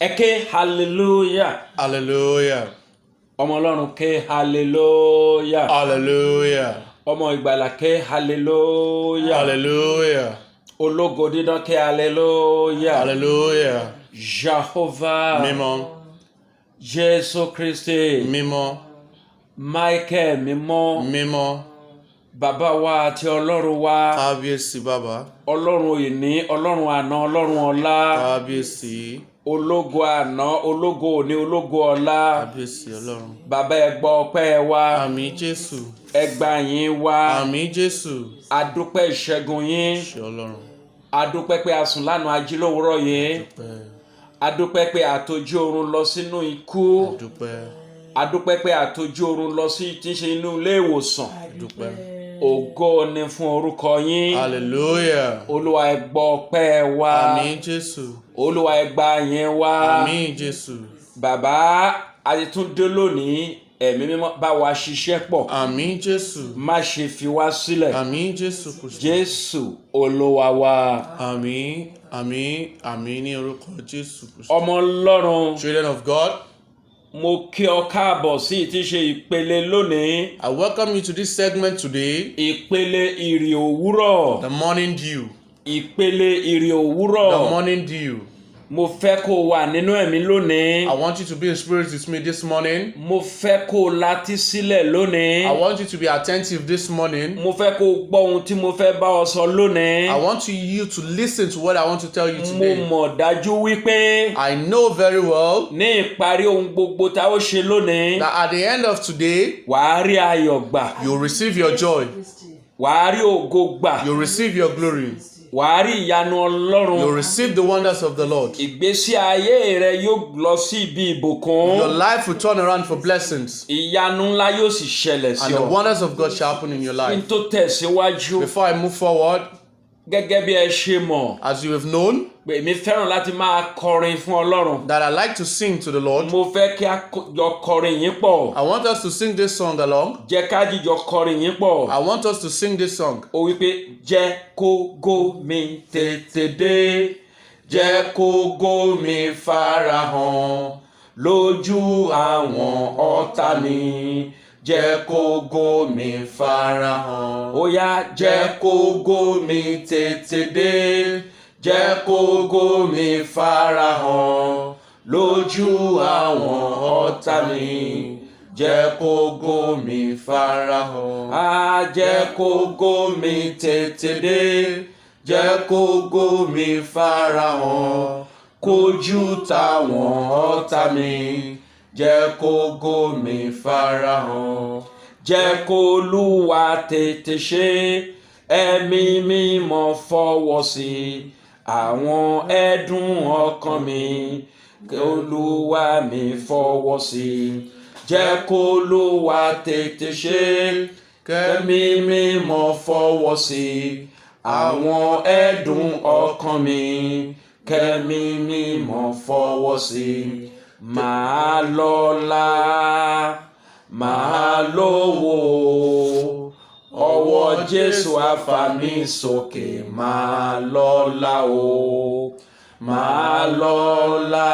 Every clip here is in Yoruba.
Eke hallelujah. Hallelujah. Ọmọ Ọlọ́run ké hallelujah. Hallelujah. Ọmọ ìgbàlà ké hallelujah. Hallelujah. Ológo dídán ké hallelujah. Hallelujah. Jehovah. Mímọ́. Jésù Kristi. Mímọ́. Michael mímọ́. Mímọ́. Bàbá wa àti Ọlọ́run wa. Kábíyèsí bàbá. Ọlọ́run ìní, Ọlọ́run àná, Ọlọ́run ọlá. Kábíyèsí. Ológo àná, ológo òní, ológo ọlá. Kábíyèsí Ọlọ́run. Bàbá ẹ gbọ́ ọpẹ́ wa. Àmín Jésù. Ẹ gbà yín wa. Àmín Jésù. Adúpẹ́ ìṣẹ́gun yín. Ṣé Ọlọ́run. Adúpẹ́ pé a sùn lánàá ají lówùúrọ̀ yìí. Dúpẹ́. Adúpẹ́ pé àtòjú oorun lọ sínú ikú. Dúpẹ́. Adúpẹ́ pé àtòjú oorun lọ sí tí ń ṣe inú ilé ìwòsàn. Dúpẹ́. Ògo ni fún orúkọ yín. Hallelujah. Olúwa ẹ gbọ́ ọpẹ́ wa. Àmín Jésù. Olúwa ẹ gbà yín wa. Àmín Jésù. Bàbá a ti tún dé lónìí, ẹ̀mí mímọ́ bá wa ṣiṣẹ́ pọ̀. Àmín Jésù. Má ṣe fi wá sílẹ̀. Àmín Jésù Kristi. Jésù Olúwa wa. Àmín. Àmín. Àmín ní orúkọ Jésù Kristi. Ọmọ Ọlọ́run, Children of God, mo kí ọ káàbọ̀ sí ti ṣe ìpele lónìí. I welcome you to this segment today, Ìpele ìrì òwúrọ̀. the morning dew. Ìpele ìrì The òwúrọ̀. morning dew. Mo fẹ́ kó o wà nínú ẹ̀mí lónìí. I want you to be in spirit with me this morning. Mo fẹ́ kó o látí sílẹ̀ lónìí. I want you to be attentive this morning. Mo fẹ́ kó o gbọ́ ohun tí mo fẹ́ bá ọ sọ lónìí. I want you to listen to what I want to tell you Mo today. mọ̀ dájú wípé I know very well ní ìparí ohun gbogbo tá ó ṣe lónìí, that at the end of today, wàá rí ayọ̀ gbà, you'll receive your joy, wàá rí ògo gbà, you'll receive your glory, wàá rí ìyanu Ọlọ́run. you'll receive the wonders of the Lord. Ìgbésí ayé rẹ yóò lọ sí ibi ìbùkún. Your life will turn around for blessings, Ìyanu ńlá yóò sì ṣẹlẹ̀ sí and the ọ. wonders of God shall happen in your Kí n life. tó tẹ̀síwájú, Before I move forward, gẹ́gẹ́ bí ẹ ṣe mọ̀, as you have known, pé èmi fẹ́ràn láti máa kọrin fún Ọlọ́run. that I like to sing to the Lord. Mo fẹ́ kí a jọ kọrin yín pọ̀. I want us to sing this song along. Jẹ́ ká jíjọ kọrin yín pọ̀. I want us to sing this song. Ó wí pé jẹ́ kógo mi tètè dé, jẹ́ kógo mi farahàn lójú àwọn ọ̀tá mi, jẹ́ kógo mi farahàn. Ó yá jẹ́ kógo mi tètè dé, jẹ́ kógo mi farahàn lójú àwọn ọ̀tá mi, jẹ́ kógo mi farahàn. Á jẹ́ kógo mi tètè dé, jẹ́ kógo mi farahàn kójú táwọn ọ̀tá mi, jẹ́ kógo mi farahàn. Jẹ́ k'Olúwa tètè ṣe, ẹ̀mí mímọ́ fọwọ́ sí àwọn ẹ̀dùn ọkàn mi, k'Olúwa mi fọwọ́ sí. Jẹ́ k'Olúwa tètè ṣe, k'ẹ̀mí mímọ́ fọwọ́ sí àwọn ẹ̀dùn ọkàn mi, k'ẹ̀mí mímọ́ fọwọ́ sí. Màá lọ́lá, màá lówó, ọwọ́ Jésù á fà mí sókè. Màá lọ́lá o, màá lọ́lá,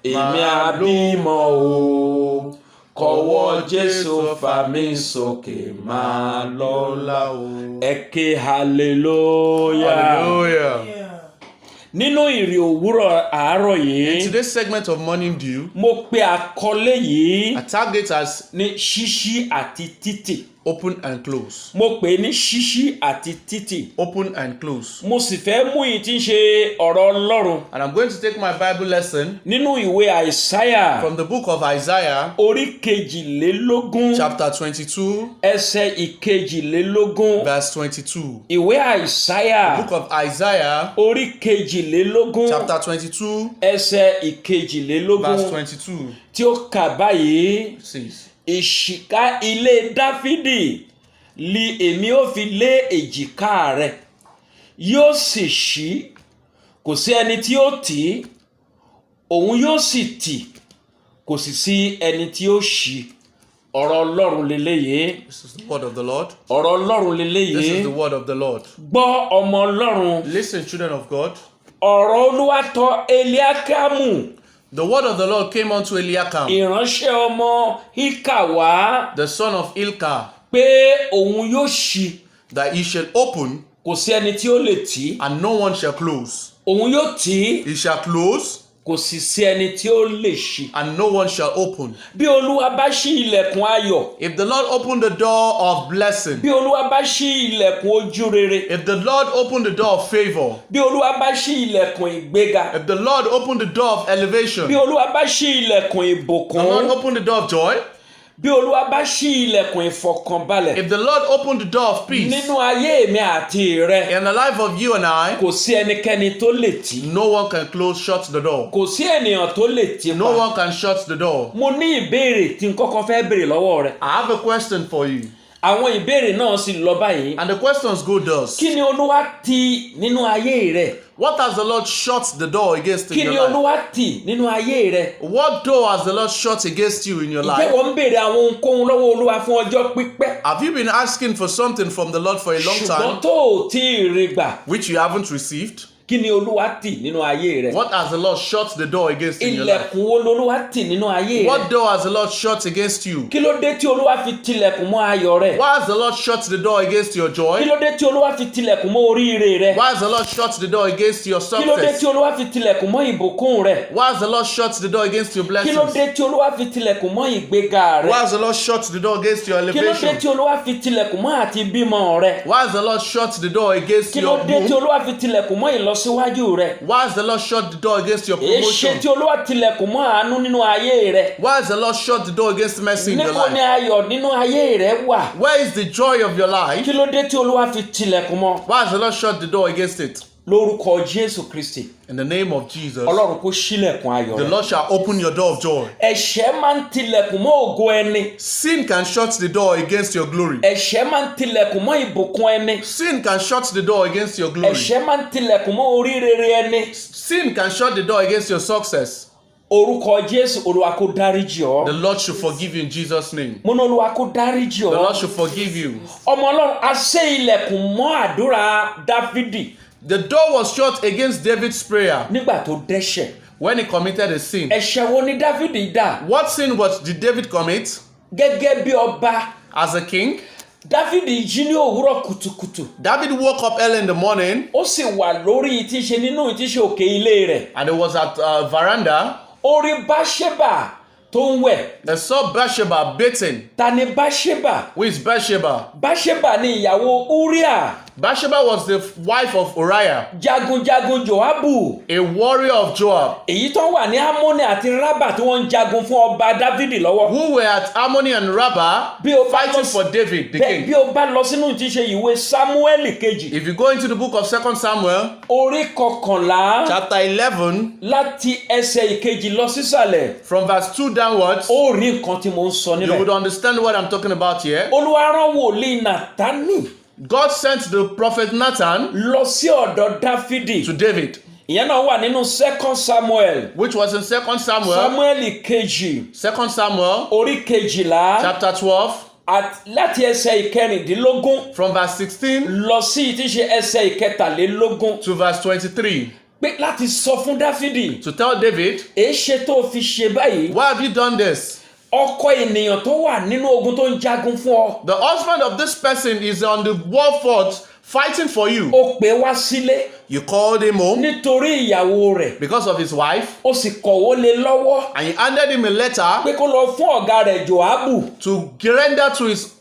èmi á bímọ o, kọ́wọ́ Jésù fà mí sókè. Màá lọ́lá o. Ẹ ké hallelujah. Hallelujah. Nínú ìrì òwúrọ̀ àárọ̀ In yìí, today's segment of Morning Dew, mo pe àkọlé yìí I tag it as ní ṣíṣí àti títì. open and close. Mo pè é ní ṣíṣí àti títì. Open and close. Mo sì fẹ́ mú yìí tí ń ṣe ọ̀rọ̀ Ọlọ́run And I'm going to take my Bible lesson nínú ìwé Àìsáyà from the book of Isaiah, orí kejìlélógún chapter 22, ẹsẹ̀ ìkejìlélógún. verse 22. Ìwé Àìsáyà Book of Isaiah, orí kejìlélógún chapter 22, ẹsẹ̀ ìkejìlélógún verse 22 tí ó kà báyìí. says, Ìṣìká ilé Dáfídì li èmi ó fi lé èjìká rẹ̀, yóò sì ṣí, kò sí ẹni tí ó tì í, òun yóò sì tì, kò sì sí ẹni tí ó ṣí. Ọ̀rọ̀ Ọlọ́run leléyìí. This is the word of the Lord. Ọ̀rọ̀ Ọlọ́run This is leléyìí. the word of the Lord. Gbọ́ ọmọ Ọlọ́run. Listen, children of God. ọ̀rọ̀ Olúwa tọ̀ Eliákámù The word of the Lord came unto Eliakam, ìránṣẹ́ ọmọ Híkà wá the son of Ilkah, pé òun yóò ṣí that he shall open, kò sí ẹni tí ó lè tì and no one shall close. òun yóò tì He shall close, kò sì sí ẹni tí ó lè ṣí. and no one shall open. Bí Olúwa bá ṣí ilẹ̀kùn ayọ̀, If the Lord open the door of blessing, bí Olúwa bá ṣí ilẹ̀kùn ojú rere, if the Lord open the door of favor, bí Olúwa bá ṣí ilẹ̀kùn ìgbéga, if the Lord open the door of elevation, bí Olúwa bá ṣí ilẹ̀kùn the Lord ìbùkún, open the door of joy, bí Olúwa bá ṣí ilẹ̀kùn ìfọ̀kànbalẹ̀ if the Lord open the door of peace nínú ayé mi àti rẹ, in the life of you and I, kò sí ẹnikẹ́ni tó lè tì, no one can close, shut the door. kò sí ènìyàn tó lè tì No pa. one can shut the door. Mo ní ìbéèrè tí n kọ́kọ́ fẹ́ béèrè lọ́wọ́ rẹ. I have a question for you. Àwọn ìbéèrè náà sì lọ báyìí. And the questions go thus. Kí ni Olúwa tì nínú ayé rẹ? What has the Lord shut the door against in Kí ni your life? Olúwa tì nínú ayé rẹ? What door has the Lord shut against you in your Ǹjẹ́ life? wọ́n ń béèrè àwọn ohunkóhun lọ́wọ́ Olúwa fún ọjọ́ pípẹ́? Have you been asking for something from the Lord for a long Ṣùgbọ́n time, tó ò tí ì rí gbà. which you haven't received? Kí ni Olúwa tì nínú ayé rẹ? What has the Lord shut the door against in your life? Ilẹ̀kùn wo lolúwa tì nínú ayé rẹ? What door has the Lord shut against you? Kí ló dé tí Olúwa fi tilẹ̀kùn mọ́ ayọ̀ rẹ? Why has the Lord shut the door against your Kí joy? ló dé tí Olúwa fi tilẹ̀kùn mọ́ oríire rẹ? Why has the Lord shut the door against your Kí ló dé success? tí Olúwa fi tilẹ̀kùn mọ́ ìbùkún rẹ? Why has the Lord shut the door against your Kí ló blessings? dé tí Olúwa fi tilẹ̀kùn mọ́ ìgbéga rẹ? Why has the Lord shut the door against your Kí ló dé elevation? tí Olúwa fi tilẹ̀kùn mọ́ àti bímọ rẹ? Why has the Lord shut the door against Kí ló your dé tí womb? Olúwa fi tilẹ̀kùn mọ́ ìlọsíwájú rẹ? Why has the Lord shut the door against your Èéṣe promotion? tí Olúwa tilẹ̀kùn mọ́ àánú nínú ayé rẹ? Why has the Lord shut the door against mercy in your Níbo ni life? ayọ̀ nínú ayé rẹ wà? Where is the joy of your life? Kí ló dé tí Olúwa fi tilẹ̀kùn mọ́? Why has the Lord shut the door against it? Lórúkọ Jésù Kristi, In the name of Jesus, Ọlọ́run kó ṣílẹ̀kùn ayọ̀ the rẹ. Lord shall open your door of joy. Ẹ̀ṣẹ̀ máa ń tilẹ̀kùn mọ́ ògo ẹni. Sin can shut the door against your glory. Ẹ̀ṣẹ̀ máa ń tilẹ̀kùn mọ́ ìbùkún ẹni. Sin can shut the door against your glory. Ẹ̀ṣẹ̀ máa ń tilẹ̀kùn mọ́ oríire ẹni. Sin can shut the door against your success. Orúkọ Jésù, Olúwa kó dáríjì ọ́. The Lord should forgive you in Jesus' name. Mo ní Olúwa kó dáríjì The ọ́. Lord should forgive you. Ọmọ Ọlọ́run, a ṣe ilẹ̀kùn mọ́ àdúrà Dáfídì The door was shut against David's prayer nígbà tó dẹ́ṣẹ̀. when he committed a sin. Ẹ̀ṣẹ̀ wo ni Dáfídì dá? What sin did David commit Gẹ́gẹ́ bí ọba, as a king? Dáfídì jí ní òwúrọ̀ kùtùkùtù. David woke up early in the morning Ó sì wà lórí ìtíṣe nínú ìtíṣe òkè ilé rẹ̀. and he was at a veranda. Ó rí Báṣẹ́bà tó ń wẹ̀. They saw Bathsheba bathing. Ta ni Báṣẹ́bà? Who is Bathsheba? Báṣẹ́bà ni ìyàwó Uriah, Bathsheba was the wife of Uriah, jagunjagun Joabu. a warrior of Joab, Èyí tó wà ní Ammoni àti Rábà tí wọ́n ń jagun fún ọba Dáfídì lọ́wọ́. who were at Ammoni and Rabbah Bí o bá fighting lọ- for David, the Bẹ́ẹ̀ bí king. o bá lọ sínú ìtíṣe ìwé Sámúẹ́lì kejì, If you go into the book of 2 Samuel, orí kọkànlá chapter 11, láti ẹsẹ̀ ìkejì lọ sísàlẹ̀, from verse 2 downwards, ó rí nǹkan tí mo ń sọ you would níbẹ̀. understand what I'm talking about here. Olúwa rán wòlíì Nátánì God sent the prophet Nathan lọ sí ọ̀dọ̀ Dáfídì. to David, Ìyẹn náà wà nínú 2 Samuel, which was in 2 Samuel, Sámúẹ́lì kejì, 2 Samuel, orí kejìlá, chapter 12, láti ẹsẹ̀ ìkẹrìndínlógún from verse 16 lọ sí ìtíṣe ẹsẹ̀ ìkẹtàlélógún, to verse 23, pé láti sọ fún Dáfídì, to tell David, èéṣe tó fi ṣe báyìí? why have you done this? Ọkọ ènìyàn tó wà nínú ogun tó ń jagun fún ọ, The husband of this person is on the war front fighting for you. ó pè wá sílé You called him home nítorí ìyàwó rẹ̀, because of his wife, ó sì kọ̀wé lé lọ́wọ́ and you handed him a letter pé kó lọ fún ọ̀gá rẹ̀ Joabu to render to his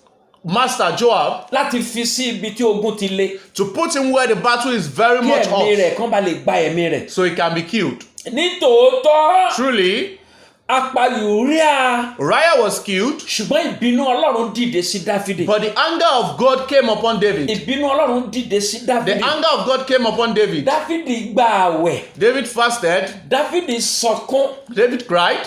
master Joab láti fi sí ibi tí ogun ti le, to put him where the battle is very kí much ẹ̀mí off, rẹ̀ kán bá lè gba ẹ̀mí rẹ̀. so he can be killed. Nítòótọ́, Truly, apa Uriah, Uriah was killed, ṣùgbọ́n ìbínú Ọlọ́run dìde sí Dáfídì. but the anger of God came upon David. Ìbínú Ọlọ́run dìde sí The Dáfídì. anger of God came upon David. Dáfídì gba àwẹ̀, David fasted, Dáfídì sọkún, David cried,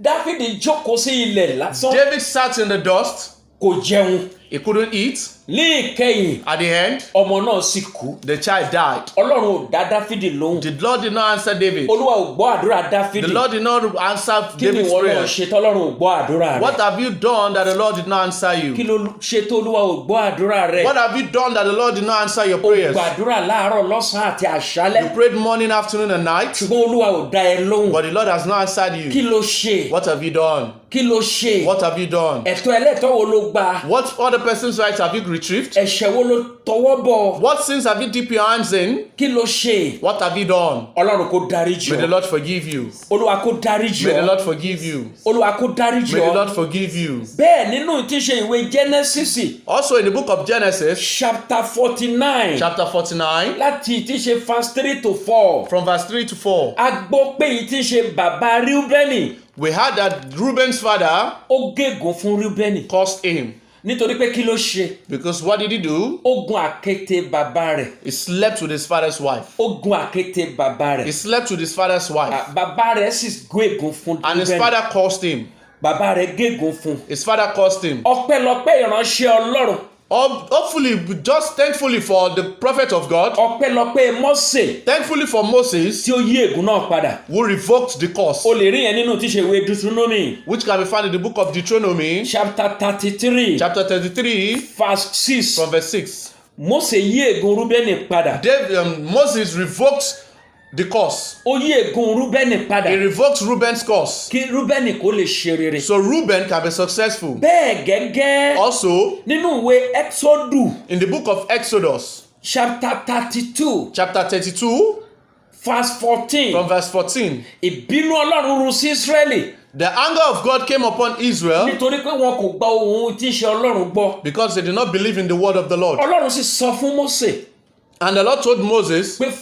Dáfídì jókòó sí ilẹ̀ lásán, David sat in the dust, kò jẹun. He couldn't eat. ní ìkẹyìn At the end, ọmọ náà sì kú. the child died. Ọlọ́run ò dá Dáfídì lóhùn. The Lord did not answer David. Olúwa ò gbọ́ àdúrà Dáfídì. The Lord did not answer Kí ni David's ìwọ náà prayer. ṣe tọ́lọ́run ò gbọ́ àdúrà rẹ? What have you done that the Lord did not answer Kí you? ló ṣe tó Olúwa ò gbọ́ àdúrà rẹ? What have you done that the Lord did not answer your O prayers? gbàdúrà láàárọ̀ lọ́sàn-án àti àṣálẹ́. You prayed morning, afternoon, and night, Ṣùgbọ́n Olúwa ò dá ẹ lóhùn. but the Lord has not answered Kí you. ló ṣe? What have you done? Kí ló ṣe? What have you done? Ẹ̀tọ́ ẹlẹ́tọ́ wo ló gbà? What other person's rights have you retrieved? Ẹ̀ṣẹ̀ wo ló tọwọ́ bọ̀? What sins have you dipped your hands in? Kí ló ṣe? What have you done? Ọlọ́run kó dáríjì May the ọ́. Lord forgive you. Olúwa kó dáríjì May the ọ́. Lord forgive you. Olúwa kó dáríjì May the ọ́. Lord forgive you. Bẹ́ẹ̀ nínú tí ṣe ìwé Genesis Also in the book of Genesis, chapter 49 chapter 49, láti tí ṣe verse 3 to 4. from verse 3 to 4, A gbọ́ pé èyí tí ṣe bàbá Rúbẹ́nì we heard that Reuben's father ó gégùn fún Rúbẹ́nì cursed him. nítorí pé kí ló ṣe? Because what did he do? Ó gun àkéte bàbá rẹ̀. He slept with his father's wife. Ó gun àkéte bàbá He rẹ̀. slept with his father's wife. Bàbá rẹ̀ sì gégùn fún And his Rúbẹ́nì. father cursed him. Bàbá rẹ̀ gégùn fún. His father cursed him. Ọpẹ́lọpẹ́ ìránṣẹ́ Ọlọ́run. Hopefully, just thankfully for the prophet of God, Ọpẹ́lọpẹ́ Mósè thankfully for Moses, tí ó yí ègún náà padà. who revoked the curse, O lè rí yẹn nínú tí ṣe ìwé Deuteronomy which can be found in the book of Deuteronomy, chapter 33 chapter 33, verse 6. from verse 6. Mósè yí ègún Rúbẹ́nì padà. Moses revoked the curse. Ó yí ègún Rúbẹ́nì padà. He revoked Reuben's curse. Kí Rúbẹ́nì kó lè ṣe rere. So Reuben can be successful. Bẹ́ẹ̀ gẹ́gẹ́ Also, nínú ìwé Exodus in the book of Exodus, chapter 32 chapter 32, verse 14. from verse 14, Ìbínú Ọlọ́run rú sí Ísírẹ́lì the anger of God came upon Israel nítorí pé wọn kò gba ohun tí í ṣe Ọlọ́run gbọ́. because they did not believe in the word of the Lord. Ọlọ́run sì sọ fún Mósè And the Lord told Moses, pé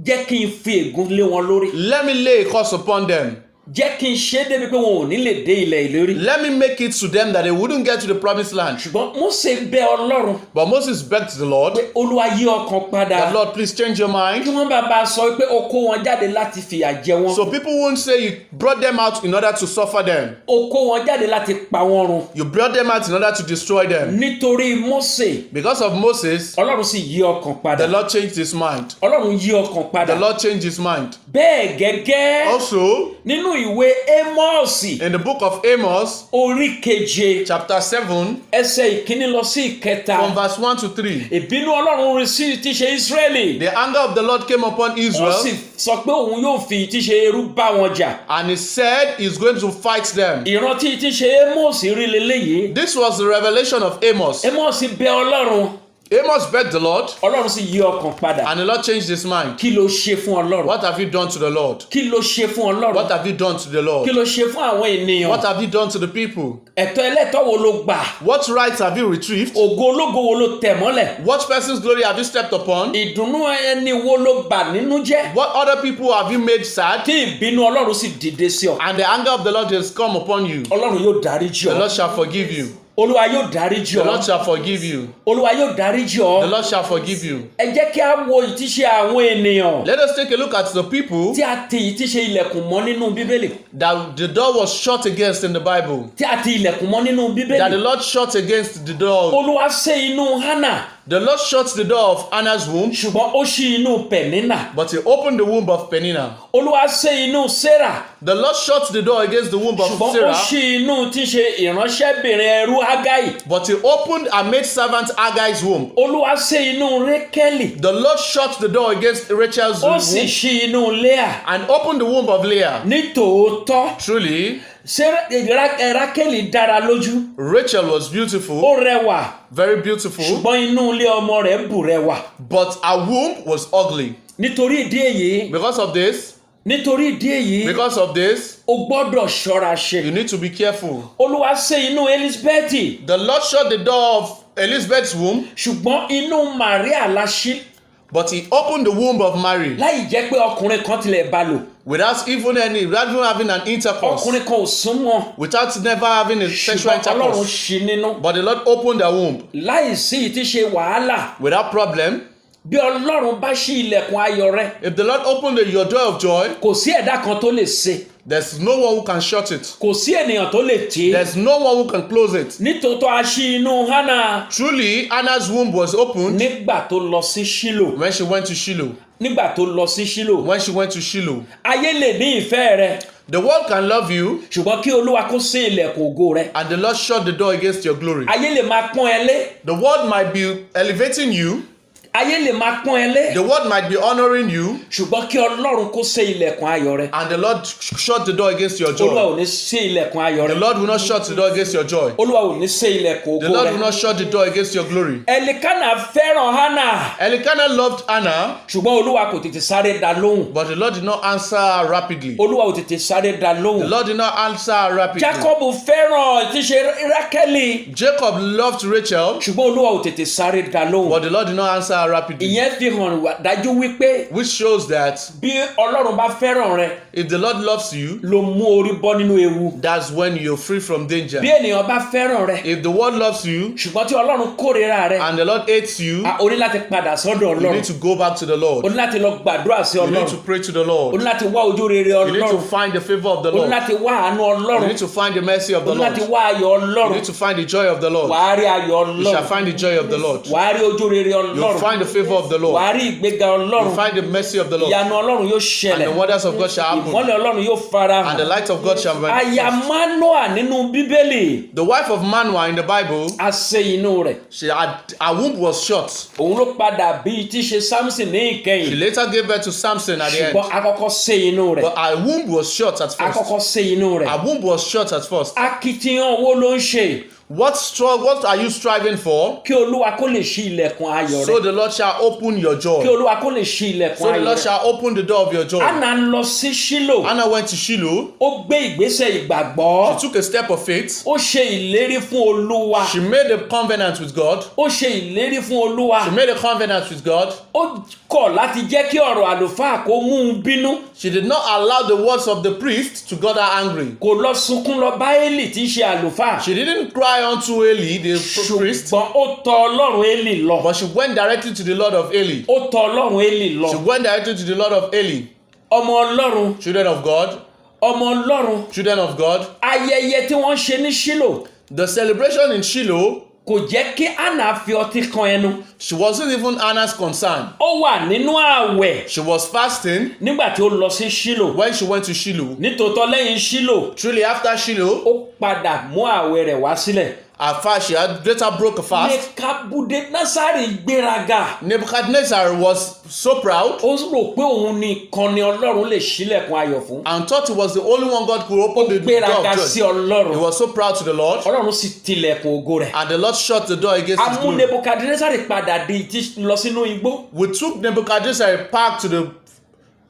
jẹ́ kí n fi ègún lé wọn lórí. let me lay a curse upon them. Jẹ́ kí n ṣe é débi pé wọn ò ní lè dé ilẹ̀ ìlérí. Let me make it to them that they wouldn't get to the promised land. Ṣùgbọ́n Mósè bẹ Ọlọ́run But Moses begged the Lord, pé Olúwa yí ọkàn padà. the Lord, please change your Kí mind. wọ́n bá bá a sọ pé o kó wọn jáde láti fìyà jẹ wọn. So people won't say you brought them out in order to suffer them. O kó wọn jáde láti pa wọn run. You brought them out in order to destroy them. Nítorí Mósè, Because of Moses, Ọlọ́run sì yí ọkàn padà. the Lord changed his mind. Ọlọ́run yí ọkàn padà. The Lord changed his mind. Bẹ́ẹ̀ gẹ́gẹ́ Also, nínú ìwé Ámósì in the book of Amos, orí keje chapter 7, ẹsẹ̀ ìkíní lọ sí ìkẹta. from verse 1 to 3, Ìbínú Ọlọ́run rí sí tí ṣe Ísírẹ́lì. the anger of the Lord came upon Ó Israel, sì sọ pé òun yóò fi tí ṣe eru bá wọn jà. and he said he's going to fight them. Ìrántí tí ṣe Ámósì rí leléyìí. This was the revelation of Amos. Ámósì bẹ Ọlọ́run. Amos begged the Lord, Ọlọ́run sì yí ọkàn padà. and the Lord changed his mind. Kí ló ṣe fún Ọlọ́run? What have you done to the Lord? Kí ló ṣe fún Ọlọ́run? What have you done to the Kí Lord? ló ṣe fún àwọn ènìyàn? What have you done to the people? Ẹ̀tọ́ ẹlẹ́tọ́ wo ló gbà? What rights have you retrieved? Ògo ológo wo ló tẹ̀ mọ́lẹ̀? What person's glory have you stepped upon? Ìdùnnú ẹni wo ló bà nínú jẹ́? What other people have you made sad? Tí ìbínú Ọlọ́run sì dìde sí ọ. And the anger of the Lord has come upon you. Ọlọ́run yóò dáríjì The ọ. Lord shall forgive you. Olúwa yóò dáríjì The ọ. Lord shall forgive you. Olúwa yóò dáríjì The ọ. Lord shall forgive you. Ẹ jẹ́ kí a wo ìtíṣe àwọn ènìyàn Let us take a look at the people tí a ti ìtíṣe ilẹ̀kùn mọ́ nínú Bíbélì. that the door was shut against in the Bible. Tí a ti ilẹ̀kùn mọ́ nínú That the Bíbélì. Lord shut against the door. Olúwa ṣe inú Hánà The Lord shut the door of Anna's womb, ṣùgbọ́n ó ṣí inú Pẹ̀nínà. but he opened the womb of Peninnah. Olúwa ṣe inú Sérà The Lord shut the door against the womb of ṣùgbọ́n ó Sarah, ṣí inú tí ṣe ìránṣẹ́bìnrin ẹrú Hágáì. but he opened and made servant Haggai's womb. Olúwa ṣe inú Rékélì The Lord shut the door against Rachel's ó womb sì ṣí inú Léà. and opened the womb of Leah. Ní tòótọ́ Truly, Rákélì dára lójú, Rachel was ó beautiful, rẹwà, very beautiful, ṣùgbọ́n inú ilé ọmọ rẹ̀ bù rẹwà. but her womb was ugly. Nítorí ìdí èyí, Because of this, o gbọ́dọ̀ ṣọ́ra ṣe. you need to be careful. Olúwa ṣe inú Élísíbẹ́tì, The Lord shut the door of Elizabeth's womb, ṣùgbọ́n inú Màríà la ṣí but he opened the womb of Mary láì jẹ́ pé ọkùnrin kan tilẹ̀ bá lò. without even having an intercourse, Ọkùnrin kan ò súnmọ́. without never having a sexual Ṣùgbọ́n Ọlọ́run intercourse. ṣí nínú. But the Lord opened her womb Láì sí ìtí ṣe wàhálà. without problem. bí ọlọ́run bá ṣí ilẹ̀kùn ayọ̀ rẹ If the Lord opened your door of joy, kò sí ẹ̀dá kan tó lè ṣe there's no one who can shut it. kò sí ènìyàn tó lè tì í There's no one who can close it. nítòótọ́ a ṣí inú Hánà Truly, Anna's womb was opened nígbà tó lọ sí Ṣílò when she went to Shiloh. nígbà tó lọ sí Ṣílò When she went to Shiloh. ayé lè ní ìfẹ́ rẹ The world can love you, ṣùgbọ́n kí Olúwa kó ṣí ilẹ̀kùn ògo rẹ and the Lord shut the door against your glory. ayé lè máa pọ́n ẹ lé The world might be elevating you, ayé lè máa pọ́n ẹ lé the world might be honoring you, ṣùgbọ́n kí Ọlọ́run kó ṣí ilẹ̀kùn ayọ̀ rẹ and the Lord shut the door against your Olúwa joy. ò ní ṣí ilẹ̀kùn ayọ̀ The rẹ Lord will not shut the door against your joy. Olúwa ò ní ṣí ilẹ̀kùn The ògo Lord rẹ will not shut the door against your glory. Ẹlikánà fẹ́ràn Hánà Elkanah loved Anna, ṣùgbọ́n Olúwa kò tètè sáré dá lóhùn but the Lord did not answer her rapidly. Olúwa ò tètè sáré dá The lóhùn Lord did not answer her rapidly. Jákọ́bù fẹ́ràn tí ṣe Rákélì Jacob loved Rachel, ṣùgbọ́n Olúwa ò tètè sáré dá lóhùn but the Lord did not answer her rapidly. ìyẹn fi hàn dájú wípé Which shows that bí Ọlọ́run bá fẹ́ràn rẹ if the Lord loves you, ló mú orí bọ́ nínú ewu that's when you're free from danger. bí ènìyàn bá fẹ́ràn rẹ If the world loves you ṣùgbọ́n tí Ọlọ́run kórìíra rẹ and the Lord hates you, o ní láti padà sọ́dọ̀ you Ọlọ́run need to go back to the o Lord. ní láti lọ gbàdúrà sí You need to Ọlọ́run pray to the o Lord. ní láti wá ojú rere You need to Ọlọ́run find the favor of the o ní Lord. láti wá àánú You Ọlọ́run need to find the mercy of o the ní Lord. láti wá ayọ̀ You Ọlọ́run need to find the joy of the Lord. wàá rí ayọ̀ You shall Ọlọ́run find the joy of the Lord. wàá rí ojú rere You'll Ọlọ́run find the favor of the Lord. wàá rí ìgbéga You'll Ọlọ́run find the mercy of the Lord. ìyanu Ọlọ́run yóò And ṣẹlẹ̀ the wonders of God shall happen. ìmọ́lẹ̀ Ọlọ́run yóò fara And the hàn light of God shall aya manifest. Manoa nínú Bíbélì The wife of Manoah in the Bible, a ṣe inú rẹ̀ her womb was shut. òun ló padà bí tí ṣe Samson ní She ìkẹyìn later gave birth to Samson at the end. ṣùgbọ́n akọ́kọ́ ṣe inú rẹ̀ But her womb was shut at first. akọ́kọ́ ṣe inú rẹ̀ Her womb was shut at first. akitiyan wo ló ń ṣe What are you striving for? kí Olúwa kó lè ṣí ilẹ̀kùn ayọ̀ So rẹ̀ the Lord shall open your kí joy. Olúwa kó lè ṣí ilẹ̀kùn So the ayọ̀ Lord rẹ̀ shall open the door of your joy. Hánà lọ sí Ṣílò Anna went to Shiloh. ó gbé ìgbésẹ̀ ìgbàgbọ́ She took a step of faith. ó ṣe ìlérí fún Olúwa She made a covenant with God. ó ṣe ìlérí fún Olúwa She made a covenant with God. ó kọ̀ láti jẹ́ kí ọ̀rọ̀ àlùfáà kó mú un bínú She did not allow the words of the priest to get her angry. kò lọ sunkún lọ bá Élì tí í ṣe àlùfáà She didn't cry unto Eli, the priest, ṣùgbọ́n ó tọ̀ Ọlọ́run Élì lọ but she went directly to the Lord of Eli. ó tọ̀ Ọlọ́run Élì lọ She went directly to the Lord of Eli. ọmọ Ọlọ́run Children of God, ọmọ Ọlọ́run children of God. ayẹyẹ tí wọ́n ṣe ní Ṣílò The celebration in Shiloh, kò jẹ́ kí Hánà fi ọtí kan ẹnu she wasn't even Anna's concern. ó wà nínú ààwẹ̀ She was fasting nígbà tí ó lọ sí Ṣílò when she went to Shiloh. nítòótọ́ lẹ́yìn Ṣílò Truly, after Shiloh, ó padà mú ààwẹ̀ rẹ̀ wá sílẹ̀ her fast, she had later broke a fast. Nebukadnésárì gbéraga Nebuchadnezzar was so proud ó rò pé òun nìkan ni Ọlọ́run lè ṣílẹ̀kùn ayọ̀ fún and thought he was the only one God could open the door gbéraga of sí joy. Ọlọ́run He was so proud to the Lord, Ọlọ́run sì tilẹ̀kùn ògo rẹ̀ and the Lord shut the door against his amú glory. Nebukadnésárì padà di tí lọ sínú igbó We took Nebuchadnezzar back to the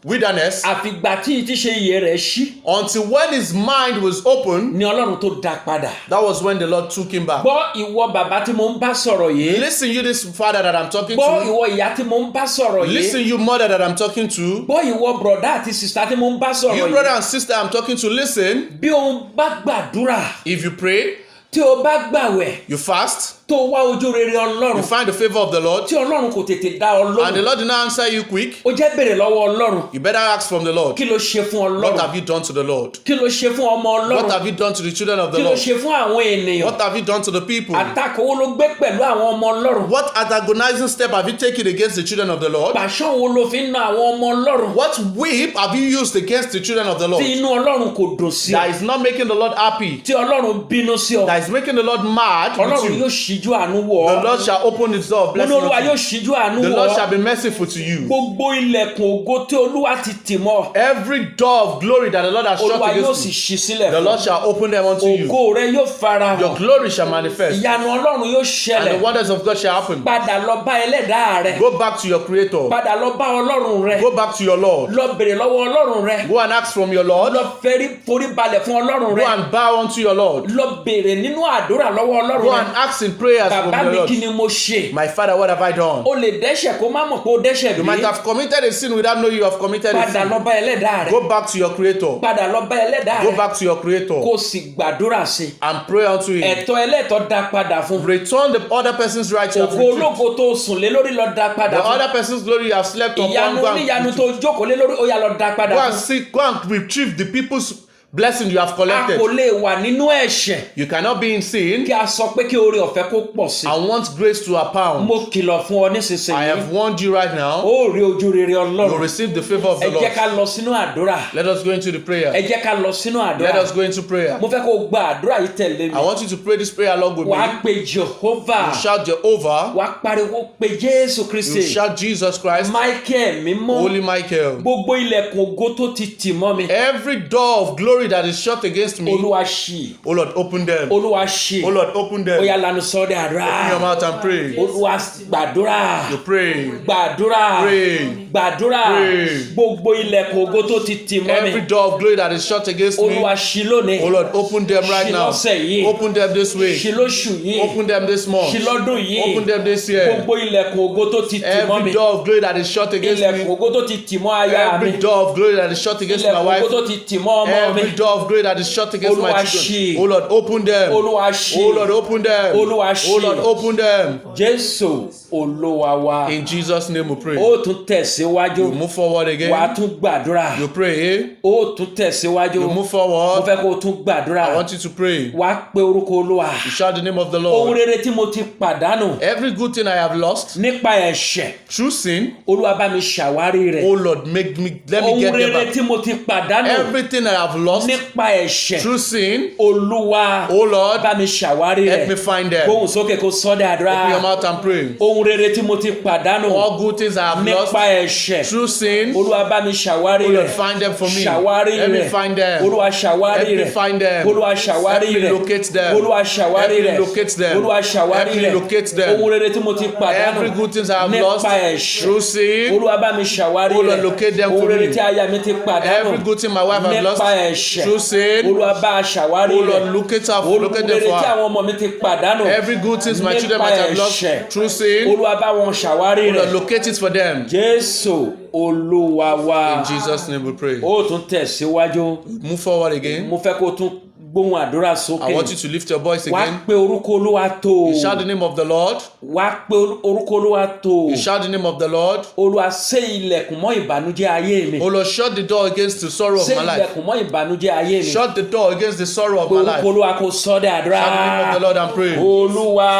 wilderness àfìgbà tí ìtí ṣe iyè rẹ̀ ṣí until when his mind was open, ni Ọlọ́run tó dá padà that was when the Lord took him back. gbọ́ ìwọ bàbá tí mo ń bá sọ̀rọ̀ yìí Listen, you this father that I'm talking gbọ́ to. ìwọ ìyá tí mo ń bá sọ̀rọ̀ yìí Listen, you mother that I'm talking to. gbọ́ ìwọ brọ̀dá àti sìstá tí mo ń bá sọ̀rọ̀ You yìí brother and sister I'm talking to, listen. bí o bá gbàdúrà If you pray, tí o bá gbàwẹ̀ you fast, tó wá ojú rere you Ọlọ́run find the favor of the Lord, tí Ọlọ́run kò tètè dá ọ and the lóhùn Lord did not answer you quick, ó jẹ́ bèrè lọ́wọ́ Ọlọ́run you better ask from the Lord. kí ló ṣe fún What Ọlọ́run have you done to the Lord? kí ló ṣe fún ọmọ What Ọlọ́run have you done to the children of the kí ló Lord? ṣe fún àwọn ènìyàn What have you done to the people? àtakò wo ló gbé pẹ̀lú àwọn ọmọ Ọlọ́run What antagonizing step have you taken against the children of the Lord? pàṣán wo ló fi ń na àwọn ọmọ Ọlọ́run What whip have you used against the children of the tí Lord inú Ọlọ́run kò dùn sí ọ that is not making the Lord happy, tí Ọlọ́run bínú sí ọ that is making the Lord mad with Ọlọ́run you? yóò ṣíjú àánú wò The ọ́ Lord shall open his door of mo ní blessing Olúwa unto yóò you. ṣíjú àánú The wò Lord ọ́ shall be merciful to you. gbogbo ilẹ̀kùn ògo tí Olúwa ti tì mọ́ Every door of glory that the Lord has shut Olúwa yóò sì against you, ṣí sílẹ̀ the fún Lord shall open them unto you. ògo rẹ yóò fara Your hàn glory shall manifest, ìyanu Ọlọ́run yóò and ṣẹlẹ̀ the wonders of God shall happen. padà lọ bá ẹlẹ́dàá rẹ Go back to your Creator. padà lọ bá Ọlọ́run rẹ Go back to your Lord. lọ bèrè lọ́wọ́ Ọlọ́run rẹ Go and ask from your Lord. lọ forí balẹ̀ fún Ọlọ́run Go rẹ and bow unto your Lord. lọ bèrè nínú àdúrà lọ́wọ́ Ọlọ́run Go rẹ and ask in prayer pray as from bàbá the mi Lord. kí ni mo ṣe. My Father, what have I done? o lè dẹ́ṣẹ̀ kó má mọ̀ pé o dẹ́ṣẹ̀ You bí. might have committed a sin without knowing you have committed a padà lọ sin. bá ẹlẹ́dàá rẹ. Go back to your Creator. padà lọ bá ẹlẹ́dàá Go rẹ. back to your Creator kó o sì gbàdúrà sí i. and pray unto Him. ẹ̀tọ́ ẹlẹ́tọ́ dá padà fún. Return the other person's right you have ògo retrieved. ológo tó sùn lé lórí lọ dá padà The fún. other person's glory you have slept upon. ìyanu oníyanu tó jókòó lé lórí ó yá lọ dá padà Go and fún. seek, go and retrieve the people's blessing you have a collected. kò lè wà nínú ẹ̀ṣẹ̀ You cannot be in sin kí a sọ pé kí oore ọ̀fẹ́ kó pọ̀ sí i. and want grace to abound. mo kìlọ̀ fún ọ I nísinsìnyí. have warned you right now. ó rí ojú rere You'll ọlọ́run. receive the favor of the ẹ Lord. jẹ́ ká lọ sínú àdúrà. Let us go into the prayer. ẹ jẹ́ ká lọ sínú Let àdúrà. us go into prayer. mo fẹ́ kó o gba àdúrà yìí tẹ̀lé mi. I want you to pray this prayer along with me. wàá pe Jehovah. You shout Jehovah. wàá pariwo pe Jésù You Kristi. shout Jesus Christ. Michael mímọ́. Holy Michael. gbogbo ilẹ̀kùn ògo tó ti tì mọ́ mi. Every door of glory that is shut against me, olúwa ṣí. oh Lord, open them. olúwa ṣí. Oh Lord, open ó them. yá lanu sọ́dẹ̀ àdúrà. Open your mouth and pray. olúwa gbàdúrà. You pray. gbàdúrà. Pray. gbàdúrà. Pray. gbogbo ilẹ̀kùn ògo tó ti tì mọ́ Every mi. door of glory that is shut against me, olúwa ṣí lónìí. oh Lord, open them right Ṣí now. lọ́sẹ̀ yìí. Open them this ṣí week. lóṣù yìí. Open them this month. ṣí lọ́dún yìí. Open them this year. gbogbo ilẹ̀kùn ògo tó ti tì mọ́ Every mi. door of glory that is shut against ilẹ̀kùn me, ògo tó ti tì mọ́ aya mi. every door of glory that is shut against my ilẹ̀kùn wife, ògo tó ti tì mọ́ ọmọ mi. every door of glory that is shut against my Olúwa children, ṣí. oh Lord, open them. olúwa ṣí. Oh Lord, open them. Olúwa ṣí. Oh Lord, open them. Jésù olúwa wa. In Jesus' name we pray. ó tún tẹ̀síwájú. You move forward wàá again. tún gbàdúrà. You pray. ó tún tẹ̀síwájú. You move mo forward. fẹ́ kó o tún gbàdúrà. I want you to pray. wàá pe orúkọ olúwa. You shout the name of the ohun Lord. rere tí mo ti pàdánù Every good thing I have lost nípa ẹ̀ṣẹ̀ through sin, olúwa bá mi ṣàwárí rẹ̀. oh Lord, let me get ohun them rere back. tí mo ti pàdánù Everything I have lost nípa ẹ̀ṣẹ̀ through sin, olúwa oh Lord, bá mi ṣàwárí help me rẹ̀. find them. gbóhùn sókè kó sọ́dẹ̀ Open your àdúrà. mouth and pray. ohun rere tí mo ti pàdánù All good things I have lost nípa ẹ̀ṣẹ̀ through sin, olúwa bá mi ṣàwárí oh Lord, rẹ̀. find them for me. ṣàwárí Let me rẹ̀. find them. olúwa ṣàwárí Help me rẹ̀. find them. olúwa ṣàwárí Help me rẹ̀. locate them. olúwa ṣàwárí Help me rẹ̀. locate them. olúwa ṣàwárí Help me rẹ̀. locate them. ohun rere tí mo ti pàdánù Every good things I have lost nípa ẹ̀ṣẹ̀ through sin, olúwa bá mi ṣàwárí oh Lord, rẹ̀. locate them ohun for rere me. tí aya mi ti pàdánù Every good thing my wife has lost nípa ẹ̀ṣẹ̀ through sin, olúwa bá a ṣàwárí oh rẹ̀. Lord, locate them ohun for rere tí her. àwọn ọmọ mi ti pàdánù Every good things my children nípa might have lost ẹ̀ṣẹ̀ through sin, olúwa bá wọn ṣàwárí oh Lord, rẹ̀. locate it for them. Jésù olúwa wa. In Jesus' name we pray. ó tún tẹ̀síwájú. Move forward again. mo fẹ́ kó o tún gbóhùn àdúrà I sókè. want you to lift your voice wàá again. pe orúkọ olúwa tó. You shout the name of the Lord. wàá pe orúkọ olúwa tó. You shout the name of the Lord. olúwa ṣe ilẹ̀kùn mọ́ ìbànújẹ́ ayé mi. Oh Lord, shut the door against the sorrow of ṣe my life. ilẹ̀kùn mọ́ ìbànújẹ́ ayé mi. Shut the door against the sorrow of pe my orúkọ life. olúwa kó sọ́dẹ̀ àdúrà. Shout the name of the Lord and pray. olúwa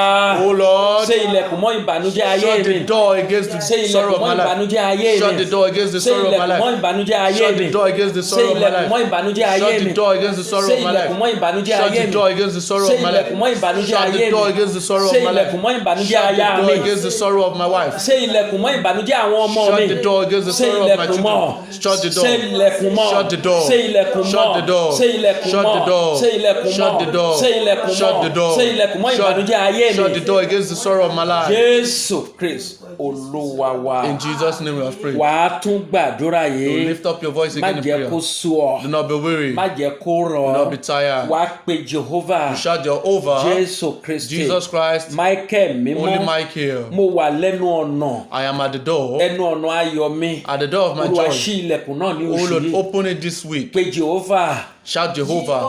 Oh Lord, ṣe ilẹ̀kùn mọ́ ìbànújẹ́ ayé shut mi. the door against the ṣe sorrow ilẹ̀kùn of mọ́ my life. ìbànújẹ́ ayé mi. Shut the door against the ṣe sorrow of my ilẹ̀kùn mọ́ life. ìbànújẹ́ ayé Shut mi. the door against the ṣe sorrow of my ilẹ̀kùn mọ́ life. ìbànújẹ́ ayé Shut mi. the door against the sorrow ṣe of my ilẹ̀kùn mọ́ life. ìbànújẹ́ Shut ayé the mi. door against the sorrow ṣe of my life. ilẹ̀kùn mọ́ ìbànújẹ́ Shut ayé the mi. door against the sorrow ṣe of my life. ilẹ̀kùn mọ́ ìbànújẹ́ Shut aya the mi. door against the sorrow of my wife. ṣe ilẹ̀kùn mọ́ ìbànújẹ́ àwọn ọmọ mi. Shut the door against the ṣe sorrow of my ilẹ̀kùn mọ́. children. Shut the door. ṣe ilẹ̀kùn mọ́. Shut the door. ṣe ilẹ̀kùn mọ́. Shut the door. ṣe ilẹ̀kùn Shut mọ́. the door. ṣe ilẹ̀kùn Shut mọ́. the door. ṣe ilẹ̀kùn Shut the mọ́. door. ṣe ilẹ̀kùn mọ́ ìbànújẹ́ ayé mi. Shut the door against the sorrow of my life. Jésù Kristi olúwa wa. In Jesus' name we have prayed. wàá tún gbàdúrà You yìí. lift up your voice má again in jẹ́ prayer. kó sú ọ. Do not be weary. má jẹ́ kó rọ̀ Do not be ọ́. tired. wàá pe Jehovah. Shout Jehovah, Jésù Kristi. Jesus Christ, Michael Holy mímọ́. Michael. mo wà lẹ́nu ọ̀nà. I am at the door, ẹnu ọ̀nà ayọ̀ mi. at the door of my olúwa joy. ṣí ilẹ̀kùn náà ní Oh oṣù Lord, yìí. open it this week. pe Jehovah. Shout Jehovah.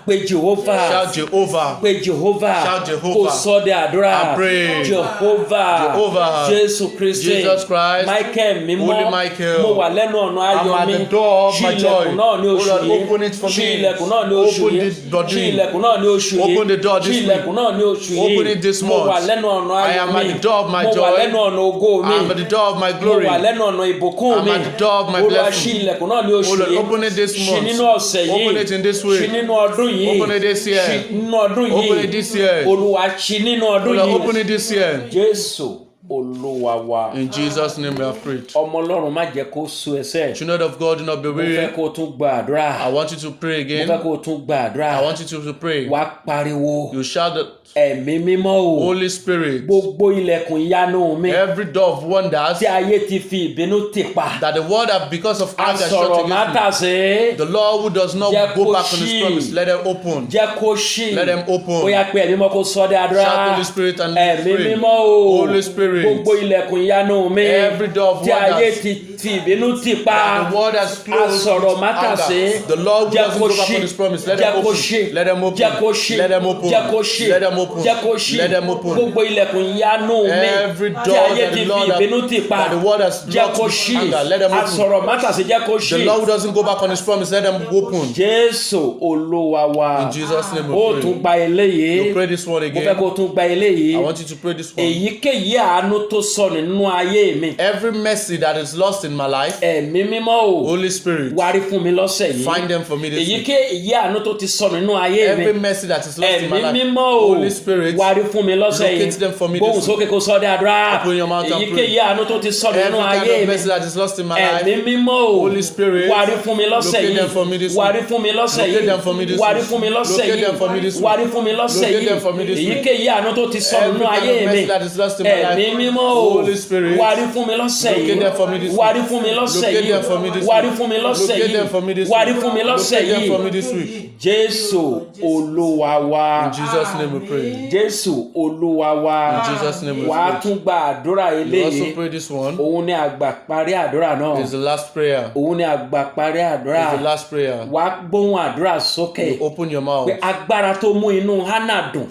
pe Jehovah. Shout Jehovah. pe Jehovah. Shout Jehovah. kò sọ de àdúrà. I pray. Jehovah. Jehovah. Jésù Kristi. Jesus Christ. Michael mímọ́. Holy Michael. mo wà lẹ́nu ọ̀nà I'm ayọ̀ at mi. the door of my ṣí joy. ilẹ̀kùn náà ní Oh oṣù Lord, yìí. open it for ṣí me. ilẹ̀kùn náà ní oṣù Open yìí. this door. ṣí ilẹ̀kùn náà ní oṣù yìí. Open the door this ṣí ilẹ̀kùn náà ní oṣù yìí. Open it this mo month. wà lẹ́nu ọ̀nà I ayọ̀ am mi. at the door of my mo wà joy. lẹ́nu ọ̀nà ògo mi. I am at the door of my mo glory. wà lẹ́nu ọ̀nà ìbùkún I'm mi. at the door of my Olúwa blessing. ṣí ilẹ̀kùn náà ní Oh oṣù Lord, yìí. open it this ṣí month. nínú ọ̀sẹ̀ yìí. Open it in this week. ṣí nínú ọdún yìí. Open it this year. ṣí nínú ọdún yìí. Open it this year. Olúwa ṣí nínú Oh ọdún Lord, yìí. open it this year. Jésù olúwa wa. In Jesus' name we have prayed. ọmọ Ọlọ́run má jẹ́ kó sú ẹsẹ̀. Children of God, do not be mo fẹ́ weary. kó o tún gba àdúrà. I want you to pray mo fẹ́ again. kó o tún gba àdúrà. I want you to pray. wá pariwo. You shout ẹ̀mí mímọ́ o Holy Spirit, gbogbo ilẹ̀kùn ìyanu mi every door of wonders tí ayé ti fi ìbínú tì pa that the world have because of anger shut asọ̀rọ̀ against me. mátàsé The Lord who does not Jẹ́ go kó back on his ṣí. promise, let them open. jẹ́ kó ṣí Let them open. ó yá pé ẹ̀mí mímọ́ kó sọ dé àdúrà Shout Holy Spirit and ẹ̀mí pray. mímọ́ o Holy Spirit, gbogbo ilẹ̀kùn ìyanu mi every door of tí ayé wonders ti fi ìbínú tì pa that the world has closed asọ̀rọ̀ with mátàsé anger. The Lord who jẹ́ doesn't kó go back ṣí on his promise, let jẹ́ them kó open. ṣí Let them open. jẹ́ kó ṣí Let them open. jẹ́ kó ṣí Let them open. jẹ́ kó ṣí Let them open. gbogbo ilẹ̀kùn ìyanu mi Every tí door ayé that ti the fi Lord ìbínú tì pa that the world has jẹ́ locked kó with ṣí anger, let them open. asọ̀rọ̀ mátàsé jẹ́ kó The ṣí Lord who doesn't go back on his promise, let them open. Jésù Olúwa wa In Jesus' name ó we tún pray. gba eléyìí You pray this one mo fẹ́ again. kó tún gba eléyìí I want you to pray this one. èyíkéyìí àánú tó sọnù nínú ayé mi Every mercy that is lost in my life, ẹ̀mí mímọ́ o Holy Spirit, wárí fún mi lọ́sẹ̀ yìí find them for me this week. èyíkéyìí àánú tó ti sọnù nínú ayé mi Every mercy that is lost in my ẹ̀mí life, mímọ́ o Holy Spirit, wárí fún mi lọ́sẹ̀ yìí locate them for me gbóhùn this sókè kó sọ dé àdúrà Open your mouth and pray. èyíkéyìí àánú tó ti sọnù every nínú kind ayé of mi mercy that is lost in my ẹ̀mí life, mímọ́ o Holy Spirit, wárí fún mi lọ́sẹ̀ locate them for me yìí this wárí week. fún mi lọ́sẹ̀ Locate them for me yìí this wárí week. fún mi lọ́sẹ̀ Locate them for me yìí this week. wárí fún mi lọ́sẹ̀ Locate them for me yìí this week. èyíkéyìí àánú tó ti sọnù every nínú kind ayé of mi mercy that is lost in my ẹ̀mí life, mímọ́ o Holy Spirit, wárí fún mi lọ́sẹ̀ locate yìí them for me this week. wárí fún mi lọ́sẹ̀ Locate them for me yìí this wárí week. fún mi lọ́sẹ̀ Locate them for me yìí this wárí week. fún mi lọ́sẹ̀ Locate them for me yìí this week. Jésù Olúwa wa In Jesus' name we pray. Jésù Olúwa wa In Jesus' name we wàá pray. tún gba àdúrà You also eléyìí pray this one. òun ni àgbà parí àdúrà náà It's the last prayer. òun ni àgbà parí àdúrà It's the last prayer. wàá gbóhùn àdúrà sókè You open your mouth. pé agbára tó mú inú Hánà dùn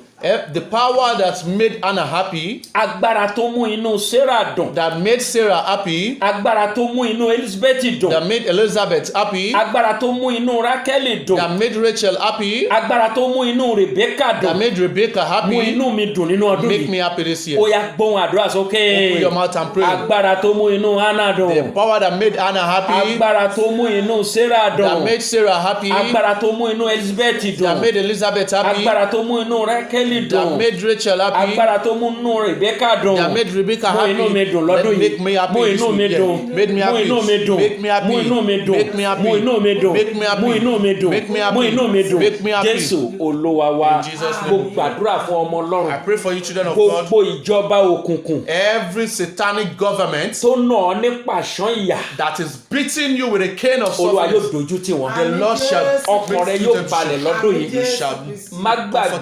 The power that made Anna happy, agbára tó mú inú Sárà dùn that made Sarah happy, agbára tó mú inú Elizabeth dùn that made Elizabeth happy, agbára tó mú inú Rákélì dùn that made Rachel happy, agbára tó mú inú Rebecca that dùn made Rebecca mú happy, inú mi dùn nínú ọdún make yìí me happy this ó year. yá gbóhùn àdúrà sókè Open your mouth and pray. agbára tó mú inú Hánà The dùn power that made Anna happy, agbára tó mú inú Sárà that dùn made Sarah happy, agbára tó mú inú Elizabeth that dùn made Elizabeth happy, agbára tó mú inú Rákélì that dùn made Rachel happy, agbára tó mú inú Rebecca dùn that made Rebecca mú happy, inú mi dùn let lọ́dún make me yìí happy mú this inú mi week. dùn Make me mú happy. inú mi dùn Make me happy. mú inú mi dùn Make me happy. mú inú mi dùn Make me happy. mú inú mi dùn Make me happy. mú inú mi dùn Make me happy. Jésù Olúwa wa In Jesus' name. mo gbàdúrà fún ọmọ Ọlọ́run I pray for you, children of God. gbogbo ìjọba òkùnkùn Every satanic government tó nà ọ́ ní pàṣán ìyà that is beating you with a cane of Olúwa yóò suffering, dojú tì wọ́n the Lord shall ọkàn rẹ yóò balẹ̀ lọ́dún you yìí shall má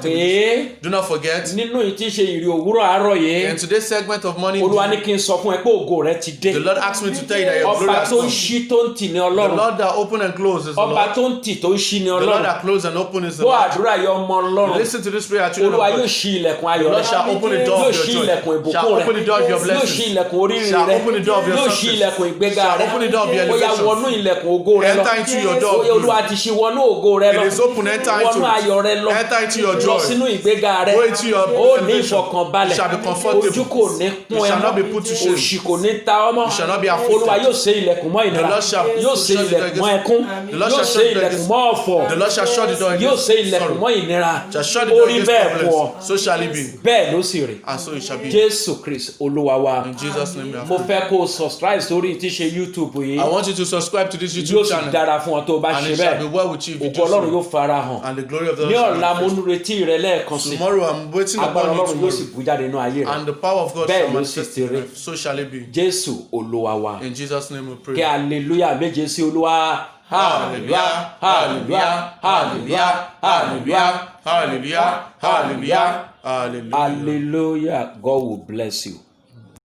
gbàgbé do not forget. nínú yìí tí ń ṣe ìrì òwúrọ̀ àárọ̀ yìí In today's segment of morning, Olúwa ní kí n sọ fún ẹ pé ògo rẹ ti dé the Lord asked me to tell you that your glory ọba has tó ń come. ṣí tó ń tì ní The Ọlọ́run Lord that open and close is the ọba Lord. tó ń tì tó ń ṣí ní The Lord Ọlọ́run that close and open is the gbọ́ Lord. àdúrà yọ ọmọ Ọlọ́run Listen to this prayer, children of Olúwa yóò God. ṣí ilẹ̀kùn ayọ̀ The rẹ Lord shall open the door yóò of ṣí your ilẹ̀kùn joy. Shall ìbùkún open the rẹ door of your yóò ṣí blessings. ilẹ̀kùn oríire Shall rẹ open the door of your yóò ṣí success. ilẹ̀kùn ìgbéga Shall rẹ open the door of your ó yá elevation. wọnú ilẹ̀kùn ògo rẹ lọ Enter into your door ó of yá Olúwa glory. ti ṣí wọnú ògo rẹ lọ It is open, enter into wọnú ayọ̀ rẹ lọ it. Enter into your lọ joy. sínú ìgbéga rẹ Go into your ó ní elevation. ìfọ̀kànbalẹ̀ You shall be comfortable. ojú kò ní pọ́n You ẹ shall not be mọ́ put to shame. òṣì kò ní ta ọ́ mọ́ You shall not be afflicted. Olúwa yóò ṣe ilẹ̀kùn mọ́ ìnira The Lord shall yóò ṣe shut the door ilẹ̀kùn mọ́ against- ẹkún The Lord yóò shall ṣe shut the door ilẹ̀kùn against- mọ́ ọ̀fọ̀ The Lord shall shut the door yóò against ṣe ilẹ̀kùn sorrow. mọ́ ìnira Shall shut the door orí against bẹ́ẹ̀ fún ọ problems. So shall it be. bẹ́ẹ̀ ló sì rí And so it shall be. Jésù Kristi Olúwa wa In Jesus' name we have mo prayed. fẹ́ kó o subscribe sórí tí ṣe YouTube yìí I want you to subscribe to this yóò YouTube sì channel. dára fún ọ tó o bá And ṣe it shall be bẹ́ẹ̀ well with you if you ògo do Ọlọ́run so. yóò fara hàn And the glory of the ní Lord ọ̀la shall mo manifest. ń retí rẹ lẹ́ẹ̀kan sí Tomorrow I'm waiting agbára upon you Ọlọ́run yóò sì tomorrow. bú jáde nínú ayé rẹ And the power of God Bẹ́ẹ̀ shall ló sì manifest ti in rí. your life. So shall it be. Jésù Olúwa wa In Jesus' name we kí pray. hallelujah méje sí Olúwa hallelujah hallelujah hallelujah hallelujah Hallelujah. Hallelujah. Hallelujah. hallelujah God will bless you.